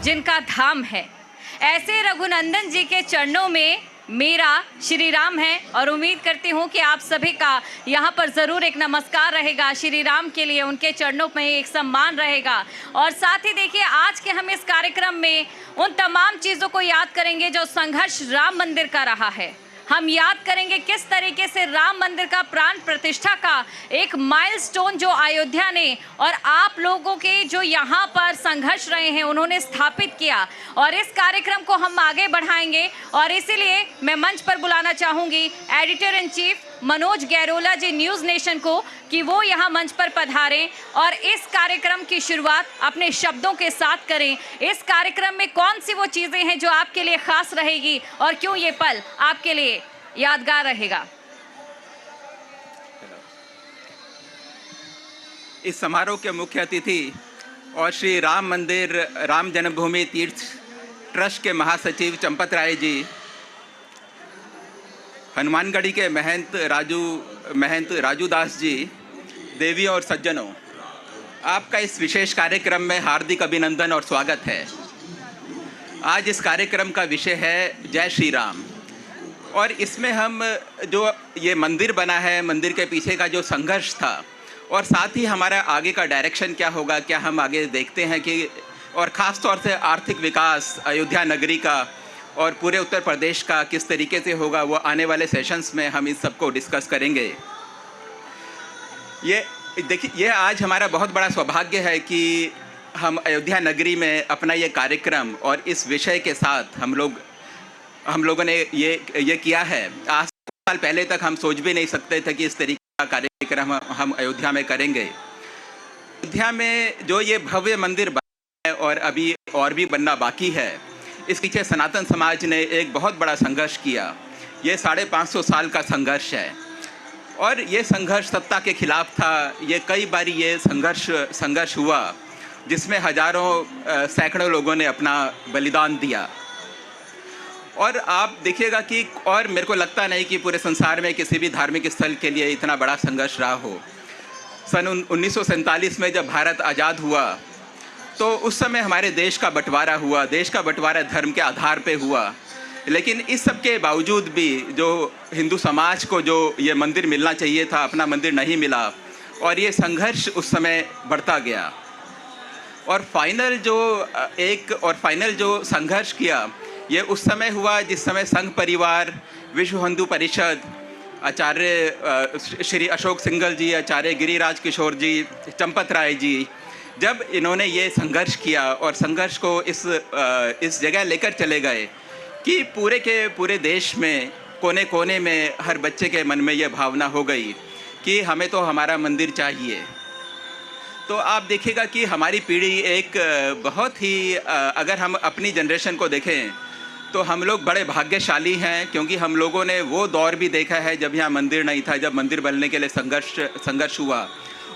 जिनका धाम है। ऐसे रघुनंदन जी के चरणों में मेरा श्री राम है और उम्मीद करती हूँ कि आप सभी का यहाँ पर ज़रूर एक नमस्कार रहेगा श्री राम के लिए, उनके चरणों में एक सम्मान रहेगा। और साथ ही देखिए, आज के हम इस कार्यक्रम में उन तमाम चीज़ों को याद करेंगे जो संघर्ष राम मंदिर का रहा है। हम याद करेंगे किस तरीके से राम मंदिर का प्राण प्रतिष्ठा का एक माइलस्टोन जो अयोध्या ने और आप लोगों के जो यहाँ पर संघर्ष रहे हैं उन्होंने स्थापित किया। और इस कार्यक्रम को हम आगे बढ़ाएंगे और इसीलिए मैं मंच पर बुलाना चाहूँगी editor in chief Manoj Gairola ji News Nation को कि वो यहाँ मंच पर पधारें और इस कार्यक्रम की शुरुआत अपने शब्दों के साथ करें। इस कार्यक्रम में कौन सी वो चीज़ें हैं जो आपके लिए खास रहेगी और क्यों ये पल आपके लिए यादगार रहेगा। इस समारोह के मुख्य अतिथि और श्री राम मंदिर राम जन्मभूमि तीर्थ ट्रस्ट के महासचिव चंपत राय जी, हनुमानगढ़ी के महंत राजू दास जी, देवी और सज्जनों, आपका इस विशेष कार्यक्रम में हार्दिक अभिनंदन और स्वागत है। आज इस कार्यक्रम का विषय है जय श्री राम और इसमें हम जो ये मंदिर बना है, मंदिर के पीछे का जो संघर्ष था और साथ ही हमारा आगे का डायरेक्शन क्या होगा, क्या हम आगे देखते हैं कि, और ख़ास तौर से आर्थिक विकास अयोध्या नगरी का और पूरे उत्तर प्रदेश का किस तरीके से होगा, वो आने वाले सेशंस में हम इस सबको डिस्कस करेंगे। ये देखिए, ये आज हमारा बहुत बड़ा सौभाग्य है कि हम अयोध्या नगरी में अपना ये कार्यक्रम और इस विषय के साथ हम लोगों ने ये किया है। आज साल पहले तक हम सोच भी नहीं सकते थे कि इस तरीके का कार्यक्रम हम अयोध्या में करेंगे। अयोध्या में जो ये भव्य मंदिर बना है और अभी और भी बनना बाकी है, इस पीछे सनातन समाज ने एक बहुत बड़ा संघर्ष किया। ये 550 साल का संघर्ष है और ये संघर्ष सत्ता के खिलाफ था। ये कई बार ये संघर्ष हुआ जिसमें हजारों सैकड़ों लोगों ने अपना बलिदान दिया। और आप देखिएगा कि, और मेरे को लगता नहीं कि पूरे संसार में किसी भी धार्मिक स्थल के लिए इतना बड़ा संघर्ष रहा हो। सन 1947 में जब भारत आज़ाद हुआ तो उस समय हमारे देश का बंटवारा हुआ। देश का बंटवारा धर्म के आधार पे हुआ, लेकिन इस सब के बावजूद भी जो हिंदू समाज को जो ये मंदिर मिलना चाहिए था, अपना मंदिर नहीं मिला और ये संघर्ष उस समय बढ़ता गया। और फाइनल जो संघर्ष किया ये उस समय हुआ जिस समय संघ परिवार, विश्व हिंदू परिषद, आचार्य श्री अशोक सिंघल जी, आचार्य गिरिराज किशोर जी, चंपत राय जी, जब इन्होंने ये संघर्ष किया और संघर्ष को इस जगह लेकर चले गए कि पूरे के पूरे देश में कोने कोने में हर बच्चे के मन में ये भावना हो गई कि हमें तो हमारा मंदिर चाहिए। तो आप देखिएगा कि हमारी पीढ़ी एक बहुत ही, अगर हम अपनी जनरेशन को देखें तो हम लोग बड़े भाग्यशाली हैं, क्योंकि हम लोगों ने वो दौर भी देखा है जब यहाँ मंदिर नहीं था, जब मंदिर बनने के लिए संघर्ष हुआ।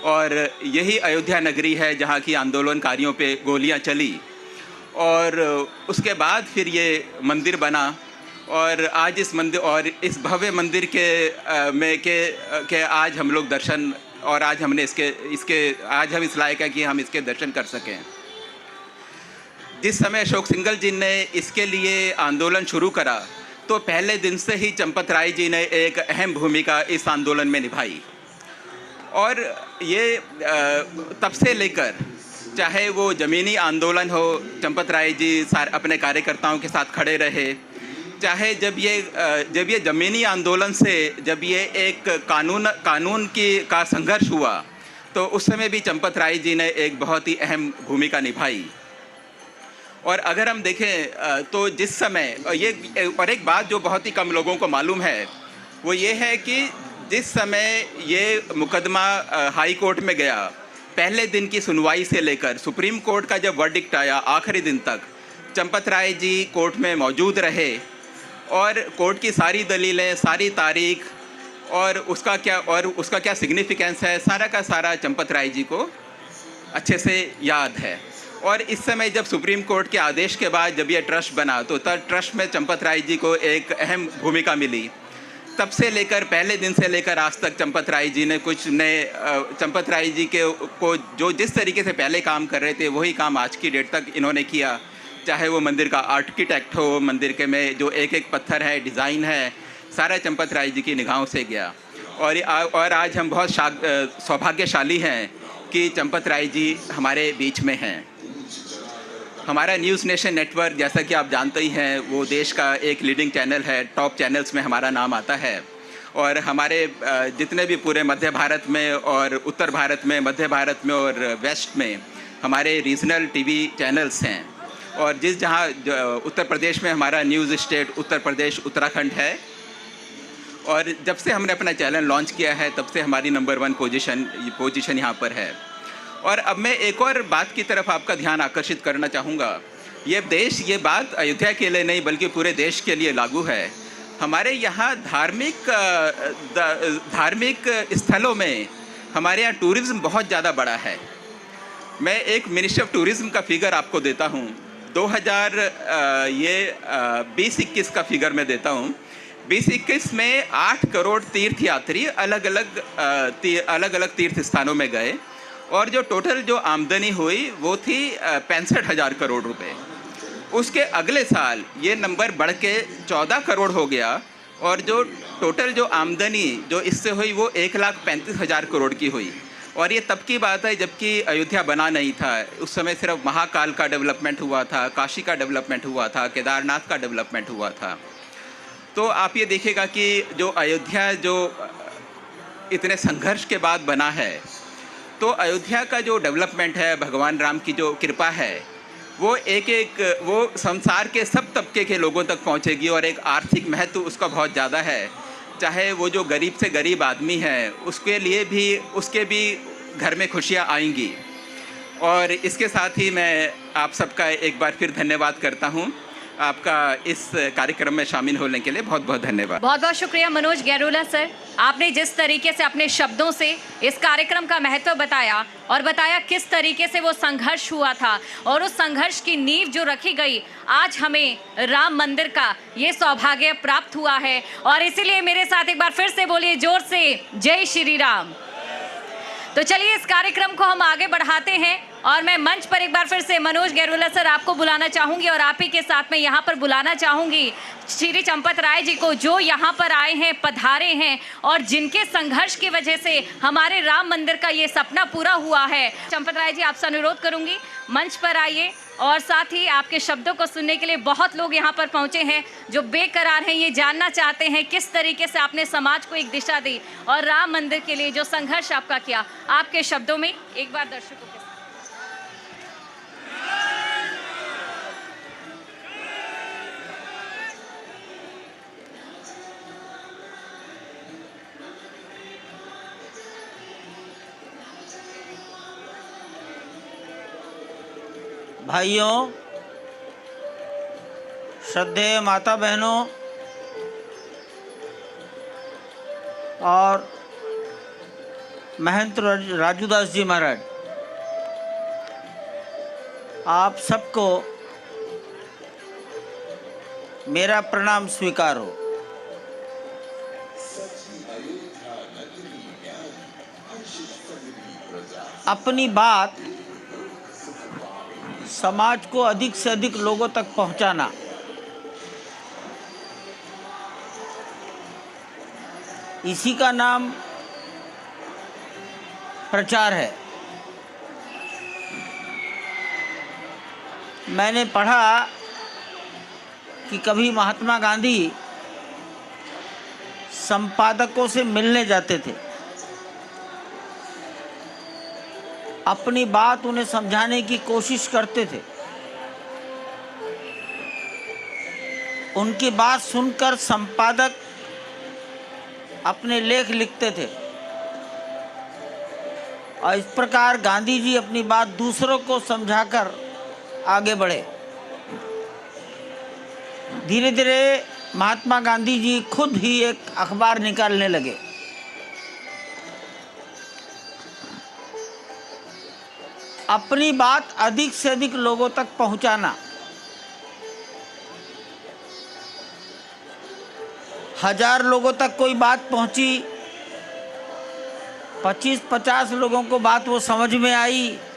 और यही अयोध्या नगरी है जहाँ की आंदोलनकारियों पे गोलियाँ चली और उसके बाद फिर ये मंदिर बना। और आज इस मंदिर और इस भव्य मंदिर के आज हम लोग दर्शन, और आज हमने आज हम इस लायक है कि हम इसके दर्शन कर सकें। जिस समय अशोक सिंघल जी ने इसके लिए आंदोलन शुरू करा तो पहले दिन से ही चंपत राय जी ने एक अहम भूमिका इस आंदोलन में निभाई। और ये तब से लेकर, चाहे वो ज़मीनी आंदोलन हो, चंपत राय जी अपने कार्यकर्ताओं के साथ खड़े रहे, चाहे जब ये ज़मीनी आंदोलन से जब ये एक कानून का संघर्ष हुआ तो उस समय भी चंपत राय जी ने एक बहुत ही अहम भूमिका निभाई। और अगर हम देखें तो जिस समय और एक बात जो बहुत ही कम लोगों को मालूम है वो ये है कि जिस समय ये मुकदमा हाई कोर्ट में गया, पहले दिन की सुनवाई से लेकर सुप्रीम कोर्ट का जब वर्डिक्ट आया आखिरी दिन तक चंपत राय जी कोर्ट में मौजूद रहे और कोर्ट की सारी दलीलें, सारी तारीख और उसका क्या सिग्निफिकेंस है, सारा का सारा चंपत राय जी को अच्छे से याद है। और इस समय जब सुप्रीम कोर्ट के आदेश के बाद जब ये ट्रस्ट बना तो तब ट्रस्ट में चंपत राय जी को एक अहम भूमिका मिली। तब से लेकर पहले दिन से लेकर आज तक चंपत राय जी ने कुछ नए चंपत राय जी को जो जिस तरीके से पहले काम कर रहे थे वही काम आज की डेट तक इन्होंने किया। चाहे वो मंदिर का आर्किटेक्ट हो, मंदिर के में जो एक एक पत्थर है, डिज़ाइन है, सारा चंपत राय जी की निगाहों से गया। और आज हम बहुत सौभाग्यशाली हैं कि चंपत राय जी हमारे बीच में हैं। हमारा न्यूज़ नेशन नेटवर्क, जैसा कि आप जानते ही हैं, वो देश का एक लीडिंग चैनल है, टॉप चैनल्स में हमारा नाम आता है। और हमारे जितने भी पूरे मध्य भारत में और उत्तर भारत में, मध्य भारत में और वेस्ट में हमारे रीजनल टीवी चैनल्स हैं। और जहाँ उत्तर प्रदेश में हमारा न्यूज़ स्टेट उत्तर प्रदेश उत्तराखंड है। और जब से हमने अपना चैनल लॉन्च किया है तब से हमारी नंबर 1 पोजीशन यहाँ पर है। और अब मैं एक और बात की तरफ आपका ध्यान आकर्षित करना चाहूँगा। ये बात अयोध्या के लिए नहीं बल्कि पूरे देश के लिए लागू है। हमारे यहाँ धार्मिक स्थलों में हमारे यहाँ टूरिज़्म बहुत ज़्यादा बढ़ा है। मैं एक मिनिस्ट्री ऑफ टूरिज़्म का फिगर आपको देता हूँ। 2020-21 का फिगर मैं देता हूँ। 2021 में 8 करोड़ तीर्थ यात्री अलग अलग तीर्थ स्थानों में गए और जो टोटल जो आमदनी हुई वो थी 65,000 करोड़ रुपए। उसके अगले साल ये नंबर बढ़ के 14 करोड़ हो गया और जो टोटल जो आमदनी जो इससे हुई वो 1,35,000 करोड़ की हुई। और ये तब की बात है जबकि अयोध्या बना नहीं था। उस समय सिर्फ महाकाल का डेवलपमेंट हुआ था, काशी का डेवलपमेंट हुआ था, केदारनाथ का डेवलपमेंट हुआ था। तो आप ये देखिएगा कि जो अयोध्या जो इतने संघर्ष के बाद बना है, तो अयोध्या का जो डेवलपमेंट है, भगवान राम की जो कृपा है, वो संसार के सब तबके के लोगों तक पहुंचेगी और एक आर्थिक महत्व उसका बहुत ज़्यादा है। चाहे वो जो गरीब से गरीब आदमी है उसके भी घर में खुशियां आएंगी। और इसके साथ ही मैं आप सबका एक बार फिर धन्यवाद करता हूं। आपका इस कार्यक्रम में शामिल होने के लिए बहुत बहुत धन्यवाद। बहुत बहुत शुक्रिया मनोज गैरोला सर। आपने जिस तरीके से अपने शब्दों से इस कार्यक्रम का महत्व बताया और बताया किस तरीके से वो संघर्ष हुआ था और उस संघर्ष की नींव जो रखी गई, आज हमें राम मंदिर का ये सौभाग्य प्राप्त हुआ है। और इसीलिए मेरे साथ एक बार फिर से बोलिए जोर से, जय श्री राम। तो चलिए इस कार्यक्रम को हम आगे बढ़ाते हैं और मैं मंच पर एक बार फिर से मनोज गैरोला सर आपको बुलाना चाहूंगी और आप ही के साथ में यहाँ पर बुलाना चाहूंगी श्री चंपत राय जी को, जो यहाँ पर आए हैं, पधारे हैं और जिनके संघर्ष की वजह से हमारे राम मंदिर का ये सपना पूरा हुआ है। चंपत राय जी, आपसे अनुरोध करूंगी मंच पर आइए और साथ ही आपके शब्दों को सुनने के लिए बहुत लोग यहाँ पर पहुँचे हैं जो बेकरार हैं, ये जानना चाहते हैं किस तरीके से आपने समाज को एक दिशा दी और राम मंदिर के लिए जो संघर्ष आपका किया, आपके शब्दों में एक बार दर्शकों के साथ। भाइयों, श्रद्धेय माता बहनों और महंत राजूदास जी महाराज, आप सबको मेरा प्रणाम स्वीकार हो। अपनी बात समाज को अधिक से अधिक लोगों तक पहुंचाना, इसी का नाम प्रचार है। मैंने पढ़ा कि कभी महात्मा गांधी संपादकों से मिलने जाते थे, अपनी बात उन्हें समझाने की कोशिश करते थे। उनकी बात सुनकर संपादक अपने लेख लिखते थे और इस प्रकार गांधी जी अपनी बात दूसरों को समझाकर आगे बढ़े। धीरे धीरे महात्मा गांधी जी खुद ही एक अखबार निकालने लगे। अपनी बात अधिक से अधिक लोगों तक पहुंचाना। हजार लोगों तक कोई बात पहुंची, 25-50 लोगों को बात वो समझ में आई,